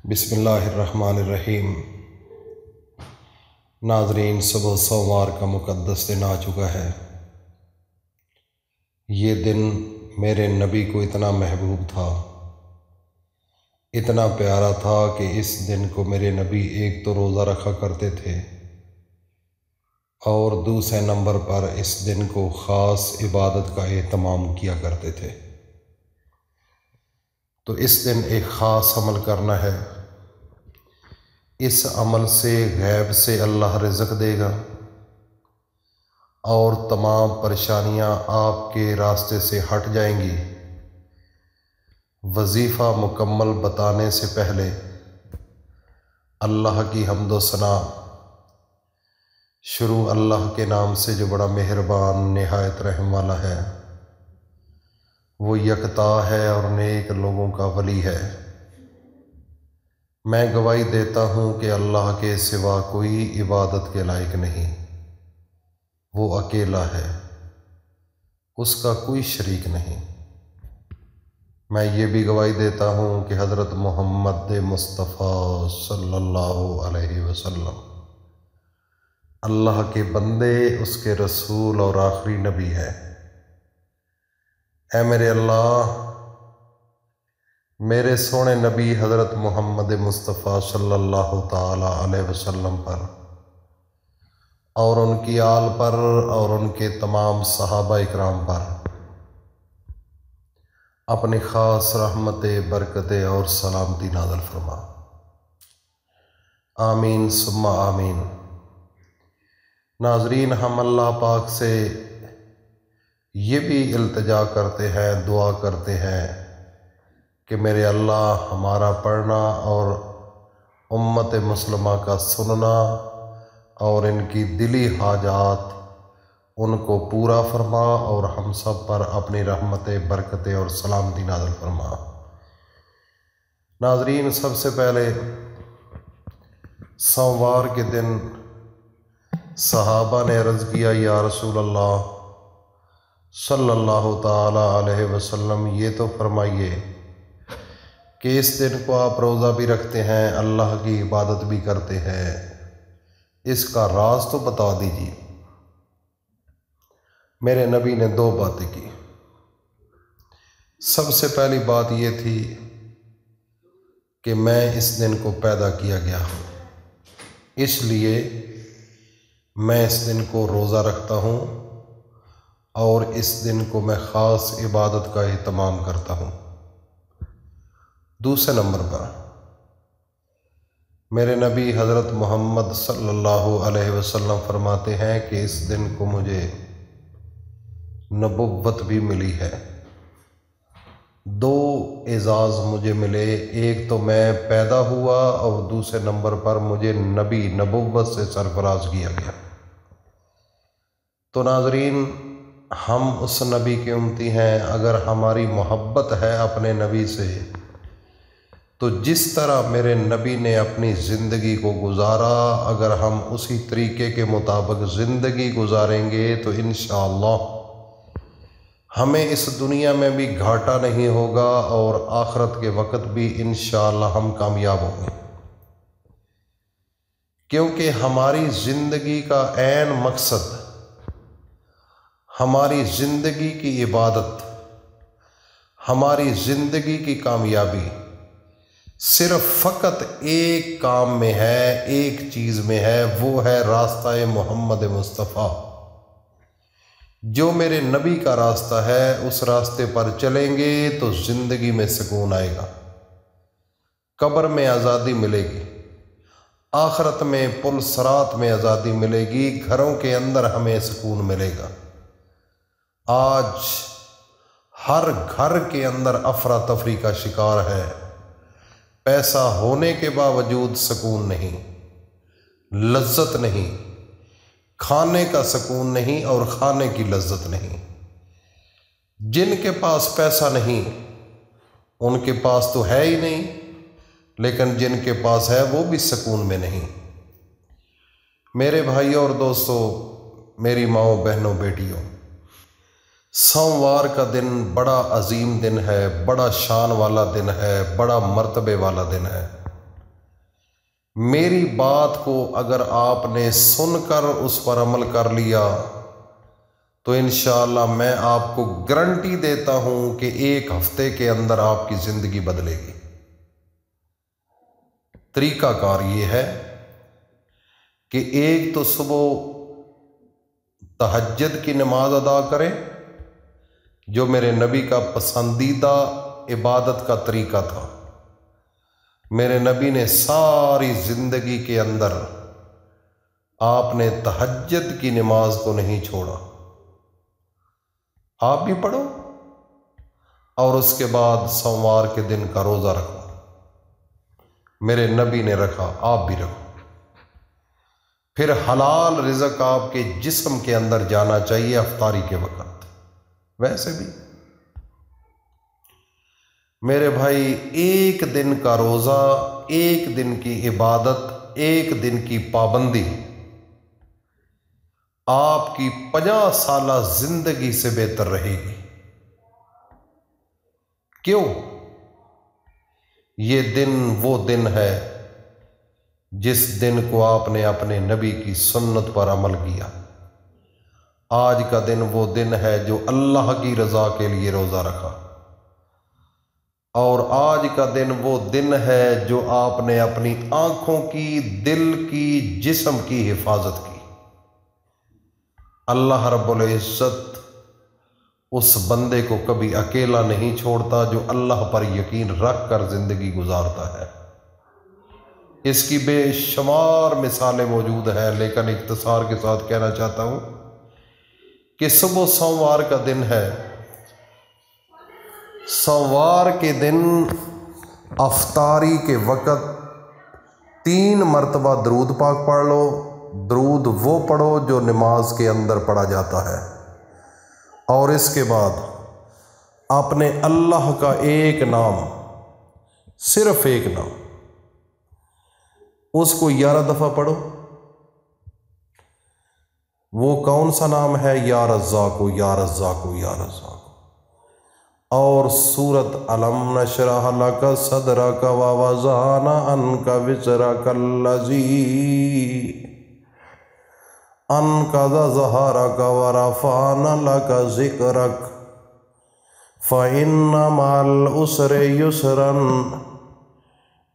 بسم اللہ الرحمن الرحیم۔ ناظرین، صبح سوموار کا مقدس دن آ چکا ہے۔ یہ دن میرے نبی کو اتنا محبوب تھا، اتنا پیارا تھا کہ اس دن کو میرے نبی ایک تو روزہ رکھا کرتے تھے اور دوسرے نمبر پر اس دن کو خاص عبادت کا اہتمام کیا کرتے تھے۔ تو اس دن ایک خاص عمل کرنا ہے، اس عمل سے غیب سے اللہ رزق دے گا اور تمام پریشانیاں آپ کے راستے سے ہٹ جائیں گی۔ وظیفہ مکمل بتانے سے پہلے اللہ کی حمد و ثنا شروع اللہ کے نام سے جو بڑا مہربان نہایت رحم والا ہے، وہ یکتا ہے اور نیک لوگوں کا ولی ہے۔ میں گواہی دیتا ہوں کہ اللہ کے سوا کوئی عبادت کے لائق نہیں، وہ اکیلا ہے، اس کا کوئی شریک نہیں۔ میں یہ بھی گواہی دیتا ہوں کہ حضرت محمد مصطفیٰ صلی اللہ علیہ وسلم اللہ کے بندے، اس کے رسول اور آخری نبی ہے۔ اے میرے اللہ، میرے سونے نبی حضرت محمد مصطفیٰ صلی اللہ تعالی علیہ وسلم پر اور ان کی آل پر اور ان کے تمام صحابہ اکرام پر اپنی خاص رحمت، برکت اور سلامتی نازل فرما۔ آمین ثم آمین۔ ناظرین، ہم اللہ پاک سے یہ بھی التجا کرتے ہیں، دعا کرتے ہیں کہ میرے اللہ ہمارا پڑھنا اور امت مسلمہ کا سننا اور ان کی دلی حاجات ان کو پورا فرما اور ہم سب پر اپنی رحمت، برکت اور سلامتی نازل فرما۔ ناظرین، سب سے پہلے سوموار کے دن صحابہ نے عرض کیا، یا رسول اللہ صلی اللہ تعالی علیہ وسلم، یہ تو فرمائیے کہ اس دن کو آپ روزہ بھی رکھتے ہیں، اللہ کی عبادت بھی کرتے ہیں، اس کا راز تو بتا دیجیے۔ میرے نبی نے دو باتیں کی۔ سب سے پہلی بات یہ تھی کہ میں اس دن کو پیدا کیا گیا ہوں، اس لیے میں اس دن کو روزہ رکھتا ہوں اور اس دن کو میں خاص عبادت کا اہتمام کرتا ہوں۔ دوسرے نمبر پر میرے نبی حضرت محمد صلی اللہ علیہ وسلم فرماتے ہیں کہ اس دن کو مجھے نبوت بھی ملی ہے۔ دو اعزاز مجھے ملے، ایک تو میں پیدا ہوا اور دوسرے نمبر پر مجھے نبی، نبوت سے سرفراز کیا گیا۔ تو ناظرین، ہم اس نبی کے امتی ہیں۔ اگر ہماری محبت ہے اپنے نبی سے تو جس طرح میرے نبی نے اپنی زندگی کو گزارا، اگر ہم اسی طریقے کے مطابق زندگی گزاریں گے تو انشاءاللہ ہمیں اس دنیا میں بھی گھاٹا نہیں ہوگا اور آخرت کے وقت بھی انشاءاللہ ہم کامیاب ہوں گے، کیونکہ ہماری زندگی کا عین مقصد، ہماری زندگی کی عبادت، ہماری زندگی کی کامیابی صرف فقط ایک کام میں ہے، ایک چیز میں ہے، وہ ہے راستہ محمد مصطفیٰ۔ جو میرے نبی کا راستہ ہے، اس راستے پر چلیں گے تو زندگی میں سکون آئے گا، قبر میں آزادی ملے گی، آخرت میں پل صراط میں آزادی ملے گی، گھروں کے اندر ہمیں سکون ملے گا۔ آج ہر گھر کے اندر افراتفری کا شکار ہے، پیسہ ہونے کے باوجود سکون نہیں، لذت نہیں، کھانے کا سکون نہیں اور کھانے کی لذت نہیں۔ جن کے پاس پیسہ نہیں ان کے پاس تو ہے ہی نہیں، لیکن جن کے پاس ہے وہ بھی سکون میں نہیں۔ میرے بھائیوں اور دوستوں، میری ماؤں، بہنوں، بیٹیوں، سوموار کا دن بڑا عظیم دن ہے، بڑا شان والا دن ہے، بڑا مرتبے والا دن ہے۔ میری بات کو اگر آپ نے سن کر اس پر عمل کر لیا تو انشاءاللہ میں آپ کو گارنٹی دیتا ہوں کہ 1 ہفتے کے اندر آپ کی زندگی بدلے گی۔ طریقہ کار یہ ہے کہ ایک تو صبح تہجد کی نماز ادا کریں، جو میرے نبی کا پسندیدہ عبادت کا طریقہ تھا۔ میرے نبی نے ساری زندگی کے اندر آپ نے تہجد کی نماز کو نہیں چھوڑا۔ آپ بھی پڑھو اور اس کے بعد سوموار کے دن کا روزہ رکھو۔ میرے نبی نے رکھا، آپ بھی رکھو۔ پھر حلال رزق آپ کے جسم کے اندر جانا چاہیے افطاری کے وقت۔ ویسے بھی میرے بھائی 1 دن کا روزہ، 1 دن کی عبادت، 1 دن کی پابندی آپ کی 50 سالہ زندگی سے بہتر رہے گی۔ کیوں؟ یہ دن وہ دن ہے جس دن کو آپ نے اپنے نبی کی سنت پر عمل کیا۔ آج کا دن وہ دن ہے جو اللہ کی رضا کے لیے روزہ رکھا، اور آج کا دن وہ دن ہے جو آپ نے اپنی آنکھوں کی، دل کی، جسم کی حفاظت کی۔ اللہ رب العزت اس بندے کو کبھی اکیلا نہیں چھوڑتا جو اللہ پر یقین رکھ کر زندگی گزارتا ہے۔ اس کی بے شمار مثالیں موجود ہیں، لیکن اختصار کے ساتھ کہنا چاہتا ہوں کہ صبح سوموار کا دن ہے۔ سوموار کے دن افطاری کے وقت 3 مرتبہ درود پاک پڑھ لو۔ درود وہ پڑھو جو نماز کے اندر پڑھا جاتا ہے، اور اس کے بعد اپنے اللہ کا ایک نام، صرف ایک نام، اس کو 11 دفعہ پڑھو۔ وہ کون سا نام ہے؟ یا رزاق، یا رزاق، یا رزاق۔ اور سورت علم نشرح لک صدرک ووضعنا عنک وزرک الذی انقض ظہرک ورفعنا لک ذکرک فإن مع العسر یسرا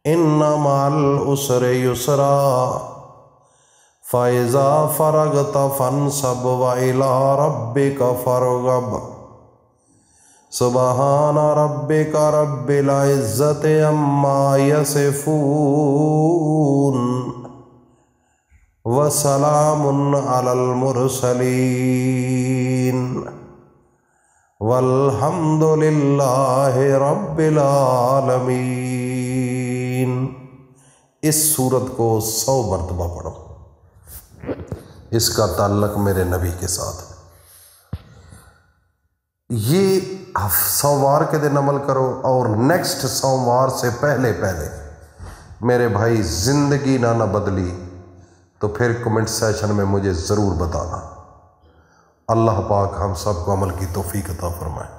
ان مع العسر یسرا فإذا فرغت فانصب وإلى ربک فارغب سبحان ربک رب العزت عما یصفون وسلام علی المرسلین والحمد للہ رب العالمین۔ اس سورت کو 100 مرتبہ پڑھو۔ اس کا تعلق میرے نبی کے ساتھ ہے۔ یہ سوموار کے دن عمل کرو، اور نیکسٹ سوموار سے پہلے میرے بھائی زندگی نہ بدلی تو پھر کمنٹ سیشن میں مجھے ضرور بتانا۔ اللہ پاک ہم سب کو عمل کی توفیق عطا فرمائے۔